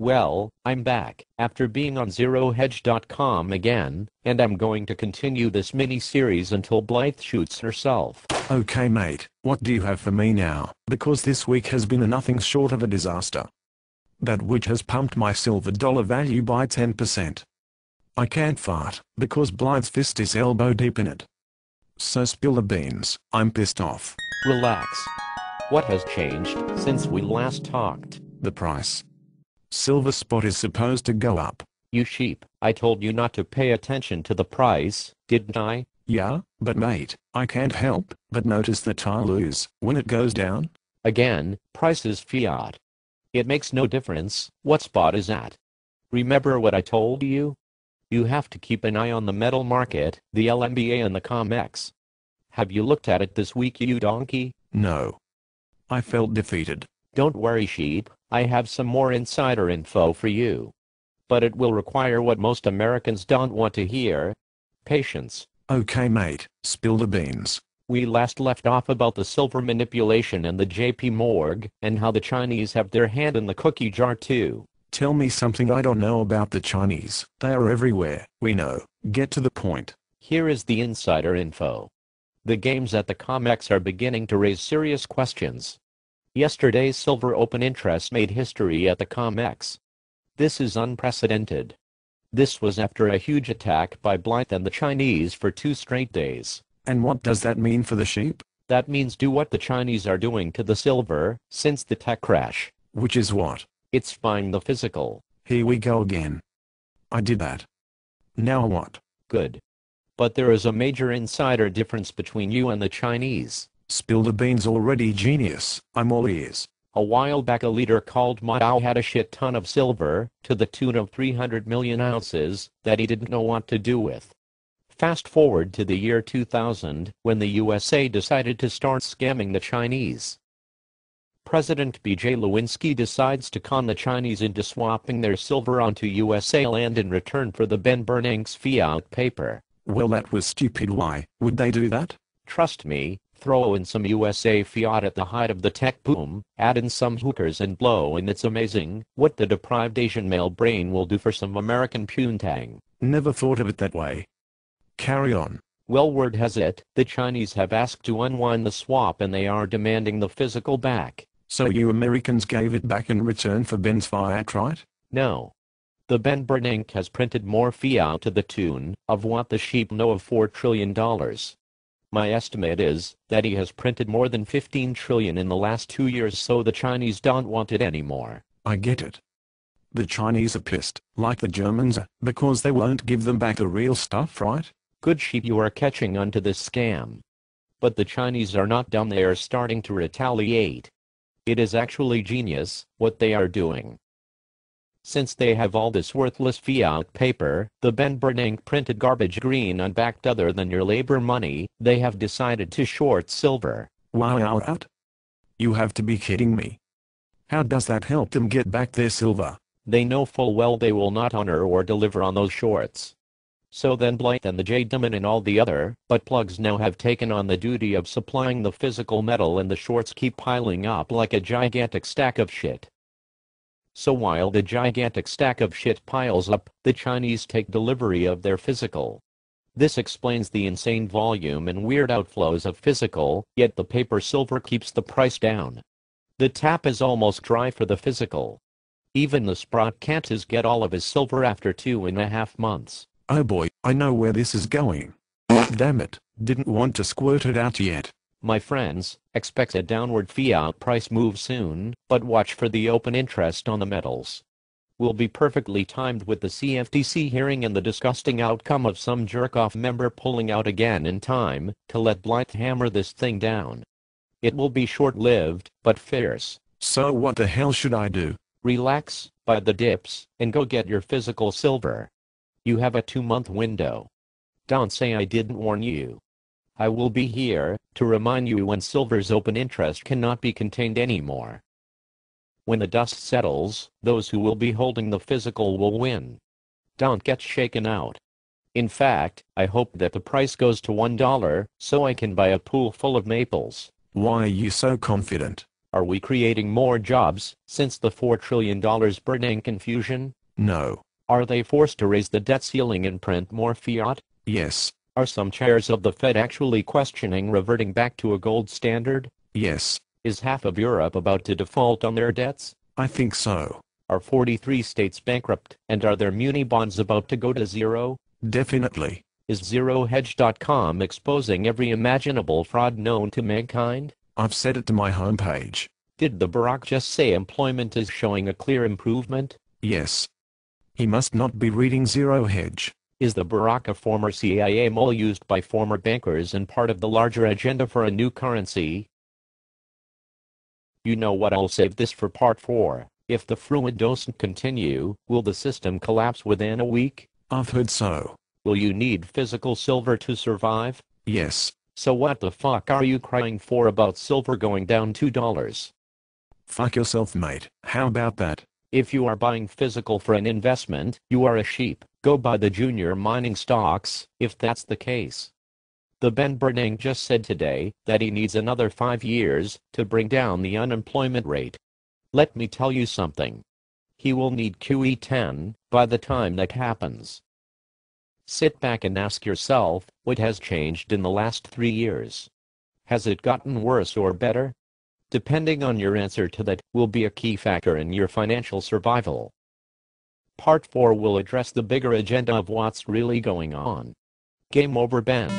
Well, I'm back, after being on ZeroHedge.com again, and I'm going to continue this mini-series until Blythe shoots herself. Okay mate, what do you have for me now? Because this week has been a nothing short of a disaster. That witch has pumped my silver dollar value by 10%. I can't fart, because Blythe's fist is elbow deep in it. So spill the beans, I'm pissed off. Relax. What has changed since we last talked? The price. Silver spot is supposed to go up. You sheep, I told you not to pay attention to the price, didn't I? Yeah, but mate, I can't help but notice that I lose when it goes down. Again, price is fiat. It makes no difference what spot is at. Remember what I told you? You have to keep an eye on the metal market, the LMBA and the COMEX. Have you looked at it this week, you donkey? No. I felt defeated. Don't worry, sheep, I have some more insider info for you. But it will require what most Americans don't want to hear. Patience. Okay mate, spill the beans. We last left off about the silver manipulation and the JP Morgan, and how the Chinese have their hand in the cookie jar too. Tell me something I don't know about the Chinese. They are everywhere, we know. Get to the point. Here is the insider info. The games at the COMEX are beginning to raise serious questions. Yesterday's silver open interest made history at the COMEX. This is unprecedented. This was after a huge attack by Blythe and the Chinese for 2 straight days. And what does that mean for the sheep? That means do what the Chinese are doing to the silver since the tech crash. Which is what? It's buying the physical. Here we go again. I did that. Now what? Good. But there is a major insider difference between you and the Chinese. Spill the beans already, genius. I'm all ears. A while back a leader called Mao had a shit ton of silver, to the tune of 300 million ounces, that he didn't know what to do with. Fast forward to the year 2000, when the USA decided to start scamming the Chinese. President B.J. Lewinsky decides to con the Chinese into swapping their silver onto USA land in return for the Ben Bernanke's fiat paper. Well, that was stupid. Why would they do that? Trust me, throw in some USA fiat at the height of the tech boom, add in some hookers and blow, and it's amazing what the deprived Asian male brain will do for some American poontang. Never thought of it that way. Carry on. Well, word has it, the Chinese have asked to unwind the swap and they are demanding the physical back. So you Americans gave it back in return for Ben's fiat, right? No. The Ben Bernanke has printed more fiat to the tune of what the sheep know of $4 trillion. My estimate is that he has printed more than 15 trillion in the last 2 years, so the Chinese don't want it anymore. I get it. The Chinese are pissed, like the Germans are, because they won't give them back the real stuff, right? Good sheep, you are catching on to this scam. But the Chinese are not dumb, they are starting to retaliate. It is actually genius what they are doing. Since they have all this worthless fiat paper, the Ben Bernanke printed garbage green unbacked other than your labor money, they have decided to short silver. Wow. You have to be kidding me. How does that help them get back their silver? They know full well they will not honor or deliver on those shorts. So then Blythe and the J-Diamond and all the other butt plugs now have taken on the duty of supplying the physical metal, and the shorts keep piling up like a gigantic stack of shit. So while the gigantic stack of shit piles up, the Chinese take delivery of their physical. This explains the insane volume and weird outflows of physical, yet the paper silver keeps the price down. The tap is almost dry for the physical. Even the Sprott can't get all of his silver after 2.5 months. Oh boy, I know where this is going. Damn it, didn't want to squirt it out yet. My friends, expect a downward fiat price move soon, but watch for the open interest on the metals. Will be perfectly timed with the CFTC hearing and the disgusting outcome of some jerk-off member pulling out again in time to let Blythe hammer this thing down. It will be short-lived, but fierce. So what the hell should I do? Relax, buy the dips, and go get your physical silver. You have a 2-month window. Don't say I didn't warn you. I will be here to remind you when silver's open interest cannot be contained anymore. When the dust settles, those who will be holding the physical will win. Don't get shaken out. In fact, I hope that the price goes to $1 so I can buy a pool full of maples. Why are you so confident? Are we creating more jobs since the $4 trillion burning confusion? No. Are they forced to raise the debt ceiling and print more fiat? Yes. Are some chairs of the Fed actually questioning reverting back to a gold standard? Yes. Is half of Europe about to default on their debts? I think so. Are 43 states bankrupt, and are their muni bonds about to go to zero? Definitely. Is ZeroHedge.com exposing every imaginable fraud known to mankind? I've set it to my homepage. Did the Barack just say employment is showing a clear improvement? Yes. He must not be reading Zero Hedge. Is the Barack a former CIA mole used by former bankers and part of the larger agenda for a new currency? You know what, I'll save this for part 4. If the fluid doesn't continue, will the system collapse within a week? I've heard so. Will you need physical silver to survive? Yes. So what the fuck are you crying for about silver going down $2? Fuck yourself, mate. How about that? If you are buying physical for an investment, you are a sheep. Go buy the junior mining stocks, if that's the case. The Ben Bernanke just said today that he needs another 5 years to bring down the unemployment rate. Let me tell you something. He will need QE10 by the time that happens. Sit back and ask yourself, what has changed in the last 3 years? Has it gotten worse or better? Depending on your answer to that will be a key factor in your financial survival. Part 4 will address the bigger agenda of what's really going on. Game over, Ben.